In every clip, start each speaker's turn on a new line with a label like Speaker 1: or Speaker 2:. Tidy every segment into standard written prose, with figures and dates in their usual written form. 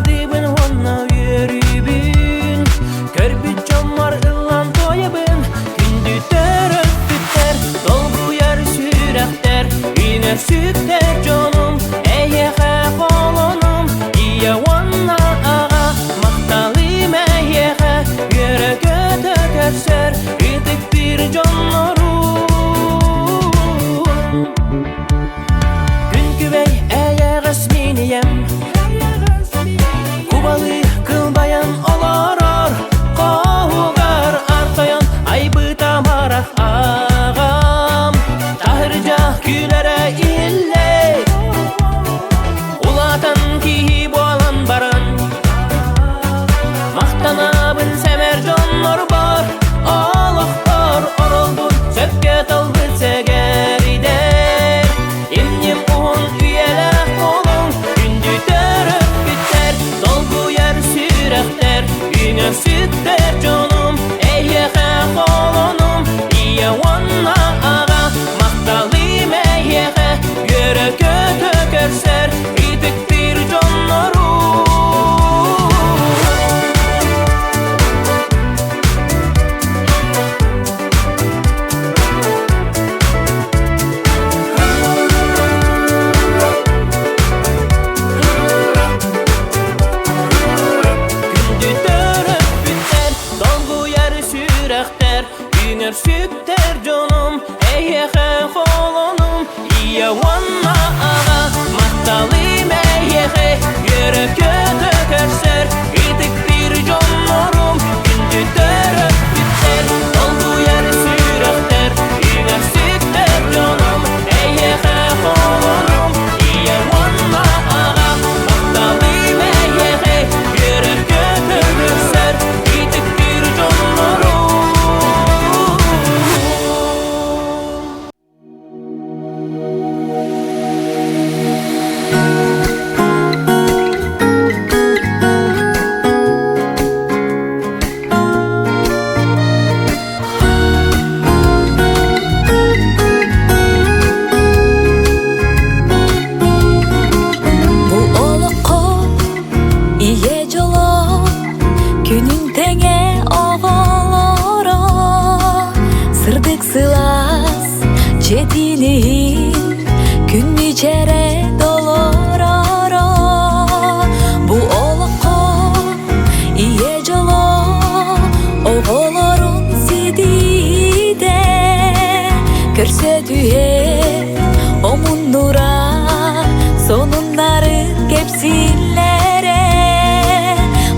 Speaker 1: Ардыбын онна үйерибін Көрбіт жомар ылан тойыбын Күнді төріп бүттер Долгу яр сүрәқтер Үйнер сүттер жонum Әйеға қолонум Ия онна аға Мақталым әйеға Үйерігі төкерсер Үйтік бір жонору Күнкүбей әйеғіс меніем Кубалы кылбаян оларар Қауғар артаян айбы тамарақ ағам Тахыржа күләрі илле Улатан киі болан баран Мақтанабын сәмер жоннор бар Алақтар орылдun сөпке талбы сәгәридер Емнем уын үйеләк қолың Күнді төріп бүттер Долгу яр сүрәқтер Үйнер сүттер жонум Әйеға қолонум Ия онна аға Мақталым әйеға Үйерігі төкерсер Үйтік бір жонору Үйнер сүттер жонум Әйеға қолонум Ия онна аға Мақталым әйеға Үйерігі төкерсер Үйтік бір жонорум Күнді төріп бүттер Долгу яр сүрәқтер Үйнер сүттер жонум Әйеға қолонум Ия онна аға Мақталым әйеға Үйерігі төкерсер Үйтік бір жонорум
Speaker 2: Күнің тәңе оғалора Сырдық сылас жетілін Күн мечере долорора Бұ олыққа ие жоло Оғалорын сидиде Көрсетуе омундура Сонунларын кепсиллере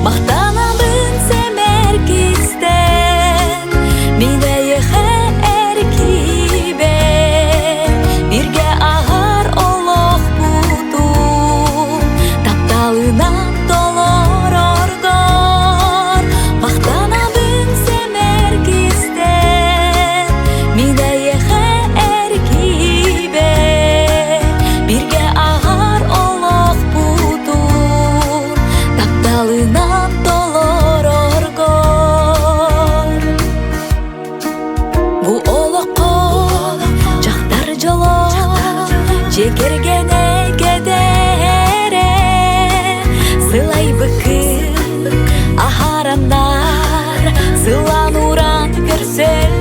Speaker 2: Мақтанабын сәмәр кистен Мен әйеға әркибе Бірге ағар олық бұду Тапталынан долор орғар Мақтанабын сәмәр кистен Мен әйеға әркибе Бірге ағар олық бұду Тапталынан долор оргор Бу олоққа жақтар жоло Жекергене кедере Сылай бүкіл ахарандар Сылануран көрсел